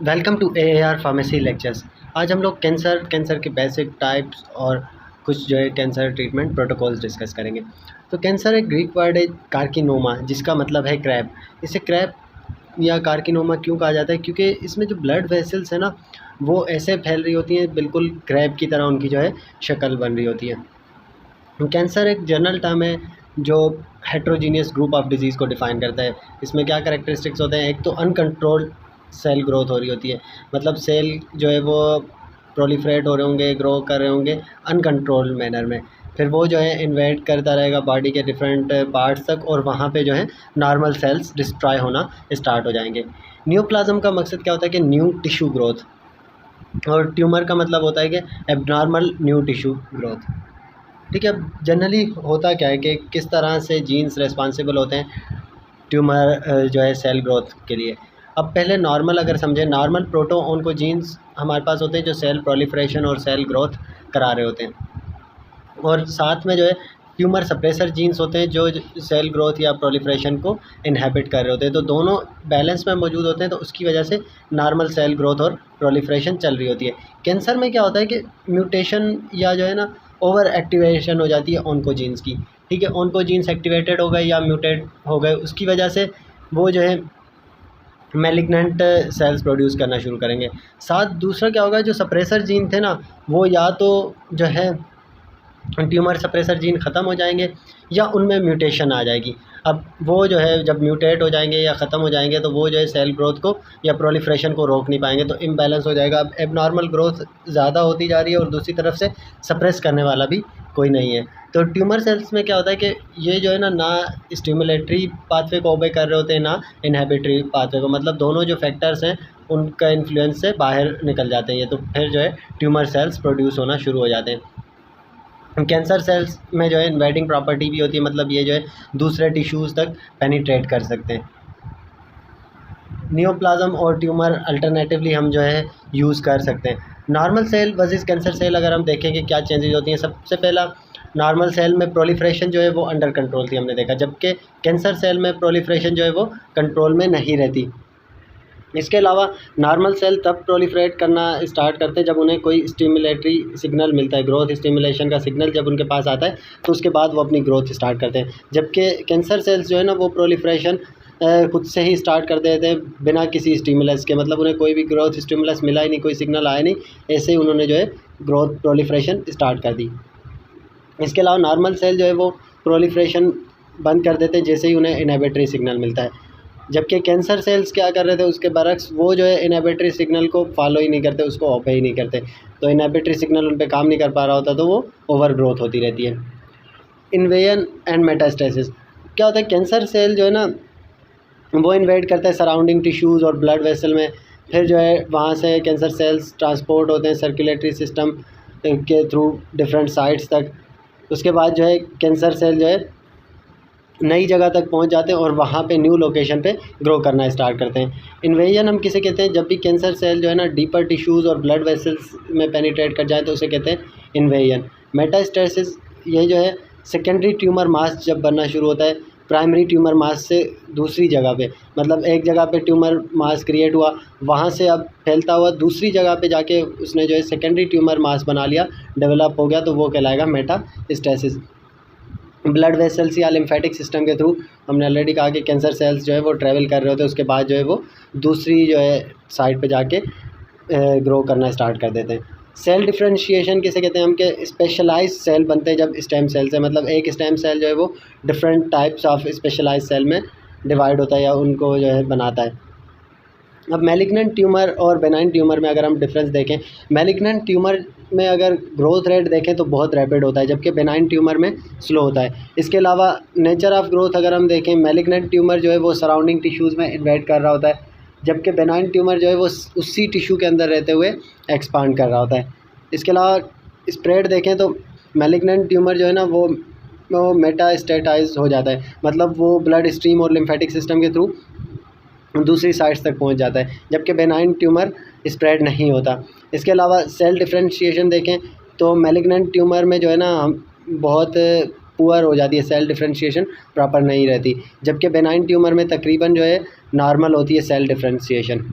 Welcome to AAR pharmacy lectures. आज हम लोग कैंसर के बेसिक टाइप्स और कुछ जो है कैंसर ट्रीटमेंट प्रोटोकॉल्स डिस्कस करेंगे। तो कैंसर एक ग्रीक वर्ड है कार्किनोमा, जिसका मतलब है क्रैब। इसे क्रैब या कार्किनोमा क्यों कहा जाता है? क्योंकि इसमें जो ब्लड वेसल्स है ना, वो ऐसे फैल रही होती हैं, बिल्कुल क्रैब की तरह उनकी जो है शक्ल बन रही होती है। कैंसर एक जनरल टर्म है जो हेट्रोजीनियस ग्रुप ऑफ डिजीज़ को डिफ़ाइन करता है। इसमें क्या कैरेक्टरिस्टिक्स होते हैं? एक तो अनकंट्रोल्ड सेल ग्रोथ हो रही होती है, मतलब सेल जो है वो प्रोलिफरेट हो रहे होंगे, ग्रो कर रहे होंगे अनकंट्रोल्ड मैनर में। फिर वो जो है इन्वेड करता रहेगा बॉडी के डिफरेंट पार्ट्स तक, और वहाँ पे जो है नॉर्मल सेल्स डिस्ट्रॉय होना स्टार्ट हो जाएंगे। न्यूप्लाज्म का मकसद क्या होता है कि न्यू टिश्यू ग्रोथ, और ट्यूमर का मतलब होता है कि एबनॉर्मल न्यू टिश्यू ग्रोथ। ठीक है, अब जनरली होता क्या है कि किस तरह से जीन्स रिस्पॉन्सिबल होते हैं ट्यूमर जो है सेल ग्रोथ के लिए। अब पहले नॉर्मल अगर समझें, नॉर्मल प्रोटो ऑन्कोजीन्स हमारे पास होते हैं जो सेल प्रोलिफरेशन और सेल ग्रोथ करा रहे होते हैं, और साथ में जो है ट्यूमर सप्रेसर जीन्स होते हैं जो सेल ग्रोथ या प्रोलिफरेशन को इनहेबिट कर रहे होते हैं। तो दोनों बैलेंस में मौजूद होते हैं, तो उसकी वजह से नॉर्मल सेल ग्रोथ और प्रोलिफरेशन चल रही होती है। कैंसर में क्या होता है कि म्यूटेशन या जो है ना ओवर एक्टिवेशन हो जाती है ऑन्कोजीन्स की। ठीक है, ऑन्कोजीन्स एक्टिवेटेड हो गए या म्यूटेट हो गए, उसकी वजह से वो जो है मैलिग्नेंट सेल्स प्रोड्यूस करना शुरू करेंगे। साथ दूसरा क्या होगा, जो सप्रेसर जीन थे ना, वो या तो जो है ट्यूमर सप्रेसर जीन ख़त्म हो जाएंगे या उनमें म्यूटेशन आ जाएगी। अब वो जो है जब म्यूटेट हो जाएंगे या ख़त्म हो जाएंगे, तो वो जो है सेल ग्रोथ को या प्रोलिफरेशन को रोक नहीं पाएंगे, तो इम्बैलेंस हो जाएगा। अब एबनॉर्मल ग्रोथ ज़्यादा होती जा रही है और दूसरी तरफ से सप्रेस करने वाला भी कोई नहीं है। तो ट्यूमर सेल्स में क्या होता है कि ये जो है ना स्टिमुलेटरी पाथवे को ओबे कर रहे होते हैं, ना इनहिबिटरी पाथवे को, मतलब दोनों जो फैक्टर्स हैं उनका इन्फ्लुएंस से बाहर निकल जाते हैं ये, तो फिर जो है ट्यूमर सेल्स प्रोड्यूस होना शुरू हो जाते हैं। कैंसर सेल्स में जो है इन्वेडिंग प्रॉपर्टी भी होती है, मतलब ये जो है दूसरे टिश्यूज़ तक पेनिट्रेट कर सकते हैं। नियोप्लाज्म और ट्यूमर अल्टरनेटिवली हम जो है यूज़ कर सकते हैं। Normal cell versus cancer cell अगर हम देखें कि क्या चेंजेस होती हैं, सबसे पहला नॉर्मल सेल में प्रोलिफरेशन जो है वो अंडर कंट्रोल थी, हमने देखा, जबकि कैंसर सेल में प्रोलिफरेशन जो है वो कंट्रोल में नहीं रहती। इसके अलावा नॉर्मल सेल तब प्रोलिफरेट करना स्टार्ट करते हैं जब उन्हें कोई स्टिमुलेटरी सिग्नल मिलता है, ग्रोथ स्टिमुलेशन का सिग्नल जब उनके पास आता है तो उसके बाद वो अपनी ग्रोथ स्टार्ट करते हैं। जबकि कैंसर सेल्स जो है ना वो प्रोलिफरेशन खुद से ही स्टार्ट कर देते हैं बिना किसी स्टिमुलस के, मतलब उन्हें कोई भी ग्रोथ स्टिमुलस मिला ही नहीं, कोई सिग्नल आया नहीं, ऐसे ही उन्होंने जो है ग्रोथ प्रोलिफरेशन स्टार्ट कर दी। इसके अलावा नॉर्मल सेल जो है वो प्रोलिफरेशन बंद कर देते हैं जैसे ही उन्हें इनहिबिटरी सिग्नल मिलता है, जबकि कैंसर सेल्स क्या कर रहे थे उसके बरक्स, वो जो है इनहिबिटरी सिग्नल को फॉलो ही नहीं करते, उसको ओबे ही नहीं करते, तो इनहिबिटरी सिग्नल उन पे काम नहीं कर पा रहा होता, तो वो ओवर ग्रोथ होती रहती है। इन्वेजन एंड मेटास्टेसिस क्या होता है, कैंसर सेल जो है ना वो इन्वेड करता है सराउंडिंग टिश्यूज़ और ब्लड वेसल में, फिर जो है वहाँ से कैंसर सेल्स ट्रांसपोर्ट होते हैं सर्कुलेटरी सिस्टम के थ्रू डिफरेंट साइट्स तक। उसके बाद जो है कैंसर सेल जो है नई जगह तक पहुंच जाते हैं और वहाँ पे न्यू लोकेशन पे ग्रो करना स्टार्ट करते हैं। इन्वेजन हम किसे कहते हैं, जब भी कैंसर सेल जो है ना डीपर टिश्यूज़ और ब्लड वेसल्स में पेनिट्रेट कर जाए तो उसे कहते हैं इन्वेजन। मेटास्टेसिस ये जो है सेकेंडरी ट्यूमर मास जब बनना शुरू होता है प्राइमरी ट्यूमर मास से दूसरी जगह पे, मतलब एक जगह पे ट्यूमर मास क्रिएट हुआ, वहाँ से अब फैलता हुआ दूसरी जगह पे जाके उसने जो है सेकेंडरी ट्यूमर मास बना लिया, डेवलप हो गया, तो वो कहलाएगा मेटास्टेसिस। ब्लड वेसल्स या लिम्फेटिक सिस्टम के थ्रू हमने ऑलरेडी कहा कि कैंसर सेल्स जो है वो ट्रैवल कर रहे होते हैं, उसके बाद जो है वो दूसरी जो है साइड पे जाके ग्रो करना स्टार्ट कर देते हैं। सेल डिफरेंशिएशन किसे कहते हैं हम, कि स्पेशलाइज्ड सेल बनते हैं जब स्टेम सेल से, मतलब एक स्टेम सेल जो है वो different types of specialized cell में डिवाइड होता है या उनको जो है बनाता है। अब मैलिग्नेंट ट्यूमर और बेनाइन ट्यूमर में अगर हम डिफरेंस देखें, मैलिग्नेंट ट्यूमर में अगर ग्रोथ रेट देखें तो बहुत रैपिड होता है, जबकि बेनाइन ट्यूमर में स्लो होता है। इसके अलावा नेचर ऑफ ग्रोथ अगर हम देखें, मैलिग्नेंट ट्यूमर जो है वो सराउंडिंग टिश्यूज़ में इन्वेड कर रहा होता है, जबकि बेनाइन ट्यूमर जो है वो उसी टिश्यू के अंदर रहते हुए एक्सपांड कर रहा होता है। इसके अलावा स्प्रेड देखें तो मैलिग्नेंट ट्यूमर जो है ना वो मेटास्टेटाइज हो जाता है, मतलब वो ब्लड स्ट्रीम और लिम्फेटिक सिस्टम के थ्रू दूसरी साइट्स तक पहुंच जाता है, जबकि बेनाइन ट्यूमर स्प्रेड नहीं होता। इसके अलावा सेल डिफरेंशिएशन देखें तो मैलिग्नेंट ट्यूमर में जो है ना बहुत पुअर हो जाती है, सेल डिफरेंशिएशन प्रॉपर नहीं रहती, जबकि बेनाइन ट्यूमर में तकरीबन जो है नॉर्मल होती है सेल डिफरेंशिएशन।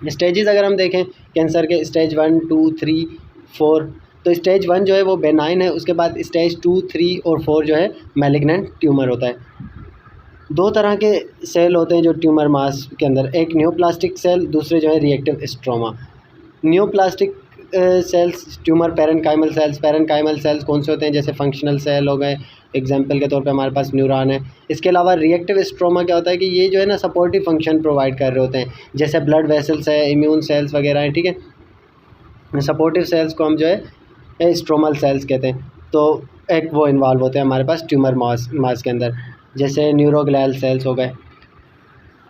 स्टेजेस अगर हम देखें कैंसर के, स्टेज 1, 2, 3, 4, तो स्टेज 1 जो है वो बेनाइन है, उसके बाद स्टेज 2, 3 और 4 जो है मैलिग्नेंट ट्यूमर होता है। दो तरह के सेल होते हैं जो ट्यूमर मास के अंदर, एक न्योप्लास्टिक सेल, दूसरे जो है reactive stroma. Neoplastic cells tumour parenchymal cells कौन से होते हैं, जैसे फंक्शनल सेल हो गए, एग्जांपल के तौर पे हमारे पास न्यूरॉन है। इसके अलावा रिएक्टिव स्ट्रोमा क्या होता है कि ये जो है ना सपोर्टिव फंक्शन प्रोवाइड कर रहे होते हैं, जैसे ब्लड वेसल्स है, इम्यून सेल्स वगैरह हैं, ठीक है। सपोर्टिव सेल्स को हम जो है स्ट्रोमल सेल्स कहते हैं। तो एक वो इन्वॉल्व होते हैं हमारे पास ट्यूमर मास के अंदर, जैसे न्यूरोग्लियल सेल्स हो गए।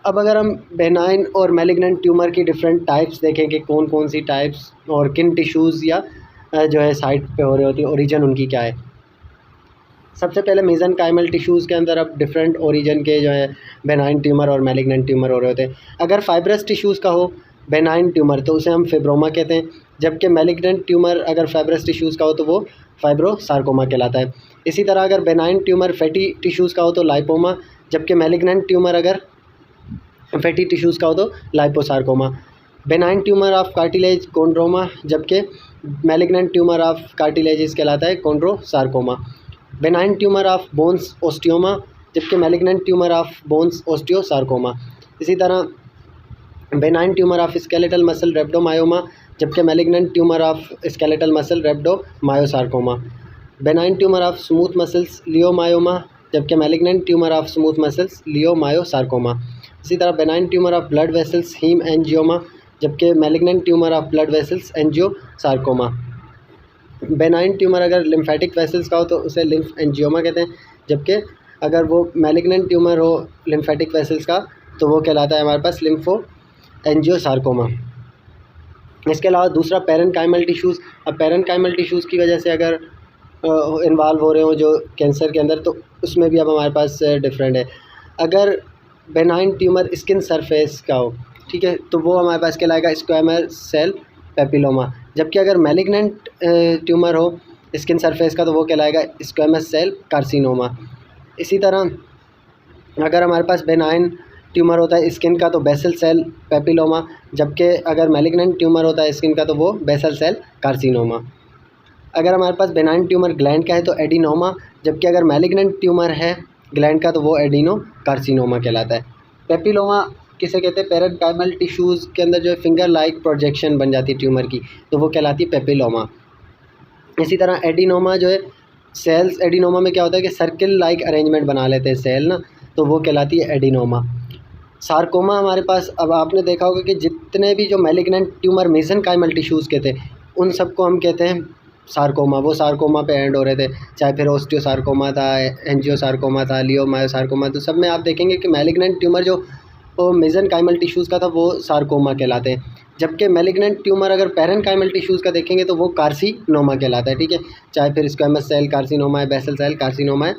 अब अगर हम बेनाइन और मैलिग्नेंट ट्यूमर की डिफरेंट टाइप्स देखें कि कौन कौन सी टाइप्स और किन टिश्यूज़ या जो है साइट पे हो रही होती है, ओरिजिन उनकी क्या है। सबसे पहले मेसेनकाइमल टिश्यूज़ के अंदर अब डिफरेंट ओरिजिन के जो है बेनाइन ट्यूमर और मैलिग्नेंट ट्यूमर हो रहे होते हैं। अगर फाइब्रस टिश्यूज़ का हो बेनाइन ट्यूमर तो उसे हम फिब्रोमा कहते हैं, जबकि मैलिग्नेंट ट्यूमर अगर फाइब्रस टिश्यूज़ का हो तो वो फाइब्रोसार्कोमा कहलाता है। इसी तरह अगर बेनाइन ट्यूमर फैटी टिश्यूज़ का हो तो लाइपोमा, जबकि मैलिग्नेंट ट्यूमर अगर फैटी टिश्यूज़ का हो तो liposarcoma. Benign tumour of cartilage chondroma, जबकि मैलिग्नेंट ट्यूमर ऑफ कार्टिलेजिस कहलाता है chondrosarcoma. Benign tumour of bones osteoma, जबकि malignant tumour of bones osteosarcoma. इसी तरह benign tumour of skeletal muscle rhabdomyoma, जबकि malignant tumour of skeletal muscle rhabdomyosarcoma. Benign tumour of smooth muscles leiomyoma, जबकि malignant tumour of smooth muscles leiomyosarcoma. इसी तरह benign tumour of blood vessels haem एंजियोमा, जबकि malignant tumour of blood vessels angiosarcoma. Benign tumour अगर lymphatic vessels का हो तो उसे lymph एंजियोमा कहते हैं, जबकि अगर वो मैलिग्नेंट ट्यूमर हो लिम्फेटिक वेसल्स का तो वो कहलाता है हमारे पास लिम्फो एंजियोसार्कोमा। इसके अलावा दूसरा पैरेनकाइमल टिश्यूज़। अब पैरेनकाइमल टिश्यूज़ की वजह से अगर इन्वॉल्व हो रहे हो जो कैंसर के अंदर, तो उसमें भी अब हमारे पास डिफरेंट है। अगर बेनाइन ट्यूमर स्किन सरफेस का हो, ठीक है, तो वो हमारे पास कहलाएगा स्क्वैमस सेल पेपिलोमा, जबकि अगर मैलिग्नेंट ट्यूमर हो स्किन सरफेस का तो वो कहलाएगा स्क्वैमस सेल कार्सिनोमा। इसी तरह अगर हमारे पास बेनाइन ट्यूमर होता है स्किन का तो बेसल सेल पेपिलोमा, जबकि अगर मैलिग्नेंट ट्यूमर होता है स्किन का तो वो बेसल सेल कार्सिनोमा। अगर हमारे पास बेनाइन ट्यूमर ग्लैंड का है तो एडिनोमा, जबकि अगर मैलिग्नेंट ट्यूमर है ग्लैंड का तो वो एडिनो कार्सिनोमा कहलाता है। पेपिलोमा किसे कहते हैं, पैरेनकाइमल टिश्यूज़ के अंदर जो है फिंगर लाइक प्रोजेक्शन बन जाती है ट्यूमर की, तो वो कहलाती है पेपिलोमा। इसी तरह एडिनोमा जो है सेल्स, एडिनोमा में क्या होता है कि सर्किल लाइक अरेंजमेंट बना लेते हैं सेल ना, तो वो कहलाती है एडिनोमा। सार्कोमा हमारे पास, अब आपने देखा होगा कि जितने भी जो मैलिग्नेंट ट्यूमर मेसेनकाइमल टिश्यूज़ के थे उन सबको हम कहते हैं सार्कोमा। वो सार्कोमा पे एंड हो रहे थे, चाहे फिर ओस्टियोसार्कोमा था, एंजियोसार्कोमा था, लियोमायोसार्कोमा, तो सब में आप देखेंगे कि मैलिग्नेंट ट्यूमर जो वो मेसेनकाइमल टिश्यूज़ का था वो सार्कोमा कहलाते हैं, जबकि मैलिग्नेंट ट्यूमर अगर पैरेनकाइमल टिश्यूज़ का देखेंगे तो वो कार्सिनोमा कहलाता है, ठीक है, चाहे फिर स्क्वैमस सेल कार्सिनोमा है, बेसल सेल कार्सिनोमा है,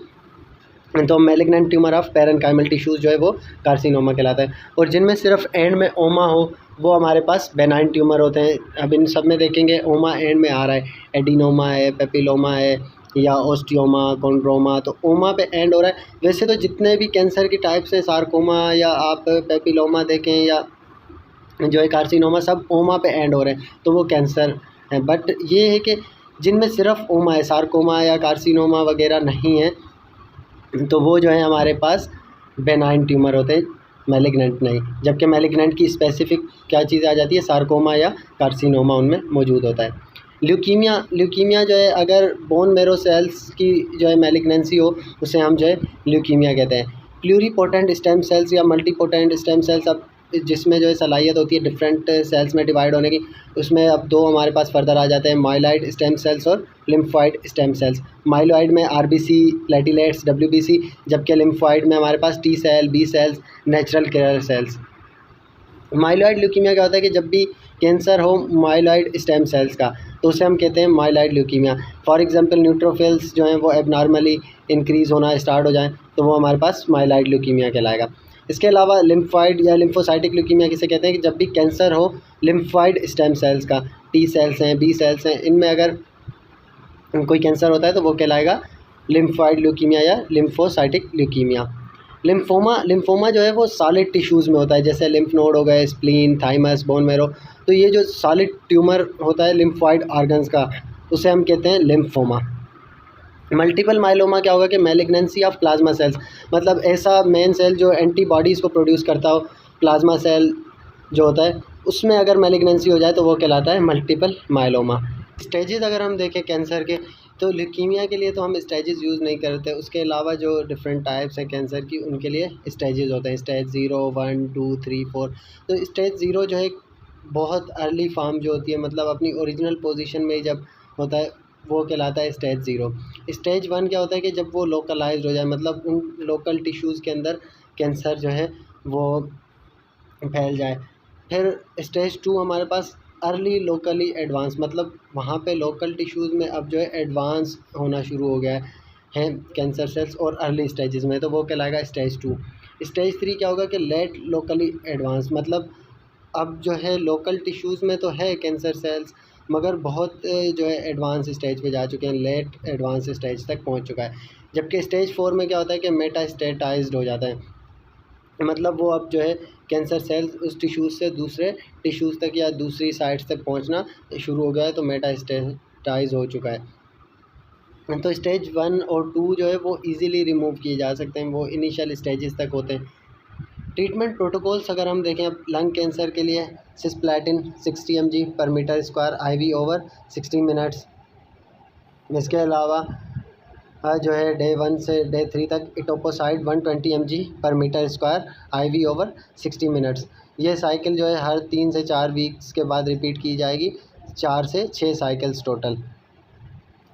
तो मैलिग्नेंट ट्यूमर ऑफ पैरेनकाइमल टिश्यूज़ जो है वो कार्सिनोमा कहलाता है। और जिनमें सिर्फ एंड में ओमा हो वो हमारे पास बेनाइन ट्यूमर होते हैं। अब इन सब में देखेंगे ओमा एंड में आ रहा है, एडिनोमा है, पेपिलोमा है या ओस्टियोमा, कोंड्रोमा, तो ओमा पे एंड हो रहा है। वैसे तो जितने भी कैंसर की टाइप्स हैं, सार्कोमा या आप पेपिलोमा देखें या जो है कार्सिनोमा, सब ओमा पे एंड हो रहे हैं तो वो कैंसर है। बट ये है कि जिनमें सिर्फ ओमा है, सार्कोमा या कार्सिनोमा वगैरह नहीं है, तो वो जो है हमारे पास बेनाइन ट्यूमर होते हैं, मैलिग्नेंट नहीं। जबकि मैलिग्नेंट की स्पेसिफिक क्या चीज़ आ जाती है, सार्कोमा या कार्सिनोमा उनमें मौजूद होता है। ल्यूकीमिया जो है अगर बोन मेरो सेल्स की जो है मैलिग्नेंसी हो उसे हम जो है ल्यूकीमिया कहते हैं। प्लूरीपोटेंट स्टेम सेल्स या मल्टीपोटेंट स्टेम सेल्स, अब जिसमें जो है सलाहियत होती है डिफरेंट सेल्स में डिवाइड होने की, उसमें अब दो हमारे पास फर्दर आ जाते हैं, माइलॉइड स्टेम सेल्स और लिम्फॉइड स्टेम सेल्स। माइलॉइड में आरबीसी, प्लेटिलेट्स, डब्ल्यूबीसी, जबकि लिम्फॉइड में हमारे पास T cell, B cells, natural killer cells. Myeloid leukaemia क्या होता है कि जब भी कैंसर हो माइलॉइड स्टेम सेल्स का तो उसे हम कहते हैं myeloid leukaemia. For example neutrophils जो हैं वो एबनॉर्मली इंक्रीज़ होना स्टार्ट हो जाएं तो वो हमारे पास माइलॉइड ल्यूकीमिया कहलाएगा। इसके अलावा लिम्फॉइड या लिम्फोसाइटिक ल्यूकीमिया किसे कहते हैं कि जब भी कैंसर हो लिम्फॉइड स्टेम सेल्स का, टी सेल्स हैं, बी सेल्स हैं, इनमें अगर कोई कैंसर होता है तो वो कहलाएगा लिम्फॉइड ल्यूकीमिया या लिम्फोसाइटिक ल्यूकीमिया। लिम्फोमा जो है वो सॉलिड टिश्यूज़ में होता है, जैसे लिम्फ नोड हो गए, स्प्लीन, थाइमस, बोन मैरो। तो ये जो सॉलिड ट्यूमर होता है लिम्फॉइड ऑर्गन्स का, उसे हम कहते हैं लिम्फोमा। मल्टीपल माइलोमा क्या होगा कि मैलिग्नेंसी ऑफ प्लाज्मा सेल्स, मतलब ऐसा मेन सेल जो एंटीबॉडीज़ को प्रोड्यूस करता हो, प्लाज्मा सेल जो होता है उसमें अगर मैलिग्नेंसी हो जाए तो वो कहलाता है मल्टीपल माइलोमा। स्टेजेस अगर हम देखें कैंसर के, तो ल्यूकीमिया के लिए तो हम स्टेजेस यूज़ नहीं करते, उसके अलावा जो डिफरेंट टाइप्स हैं कैंसर की उनके लिए स्टेजेस होते हैं, स्टेज 0, 1, 2, 3, 4। तो स्टेज 0 जो है बहुत अर्ली फॉर्म जो होती है, मतलब अपनी ओरिजिनल पोजीशन में जब होता है वो कहलाता है स्टेज 0। स्टेज 1 क्या होता है कि जब वो लोकलाइज्ड हो जाए, मतलब उन लोकल टिश्यूज़ के अंदर कैंसर जो है वो फैल जाए। फिर स्टेज 2 हमारे पास अर्ली लोकली एडवांस, मतलब वहाँ पे लोकल टिश्यूज़ में अब जो है एडवांस होना शुरू हो गया है कैंसर सेल्स और अर्ली स्टेजेस में, तो वो कहलाएगा स्टेज 2। स्टेज 3 क्या होगा कि लेट लोकली एडवांस, मतलब अब जो है लोकल टिश्यूज़ में तो है कैंसर सेल्स, मगर बहुत जो है एडवांस स्टेज पे जा चुके हैं, लेट एडवांस स्टेज तक पहुंच चुका है। जबकि स्टेज 4 में क्या होता है कि मेटास्टेटाइज्ड हो जाता है, मतलब वो अब जो है कैंसर सेल्स उस टिश्यूज़ से दूसरे टिश्यूज़ तक या दूसरी साइट्स तक पहुंचना शुरू हो गया है, तो मेटास्टेटाइज हो चुका है। तो स्टेज 1 और 2 जो है वो इजीली रिमूव किए जा सकते हैं, वो इनिशियल स्टेजेस तक होते हैं। ट्रीटमेंट प्रोटोकॉल्स अगर हम देखें अब लंग कैंसर के लिए, cisplatin 60 mg/m² IV over 60 minutes. इसके अलावा जो है डे 1 से डे 3 तक etoposide 120 mg/m² IV over 60 minutes. ये साइकिल जो है हर 3 से 4 वीक्स के बाद रिपीट की जाएगी, 4 से 6 साइकिल्स टोटल।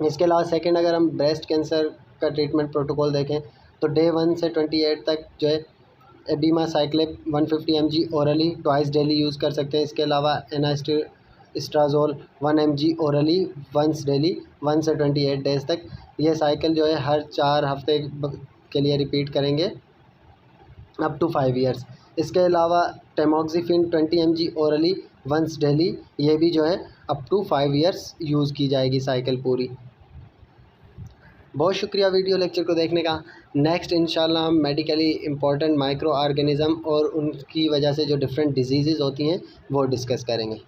इसके अलावा सेकंड अगर हम ब्रेस्ट कैंसर का ट्रीटमेंट प्रोटोकॉल देखें, तो डे 1 से 28 तक जो है एबीमासाइक्लिब 150 mg orally twice daily use कर सकते हैं। इसके अलावा एनास्टिट्राज़ोल 1 mg ओरली वंस डेली 1 से 28 डेज़ तक। ये साइकिल जो है हर 4 हफ्ते के लिए रिपीट करेंगे अप टू 5 ईयर्स। इसके अलावा टेमोक्सिफिन 20 mg ओरली वंस डेली, ये भी जो है अप टू 5 ईयर्स यूज़ की जाएगी साइकिल पूरी। बहुत शुक्रिया वीडियो लेक्चर को देखने का। नेक्स्ट इंशाल्लाह हम मेडिकली इम्पॉर्टेंट माइक्रो ऑर्गेनिज़म और उनकी वजह से जो डिफरेंट डिजीज़ होती हैं वो डिस्कस करेंगे।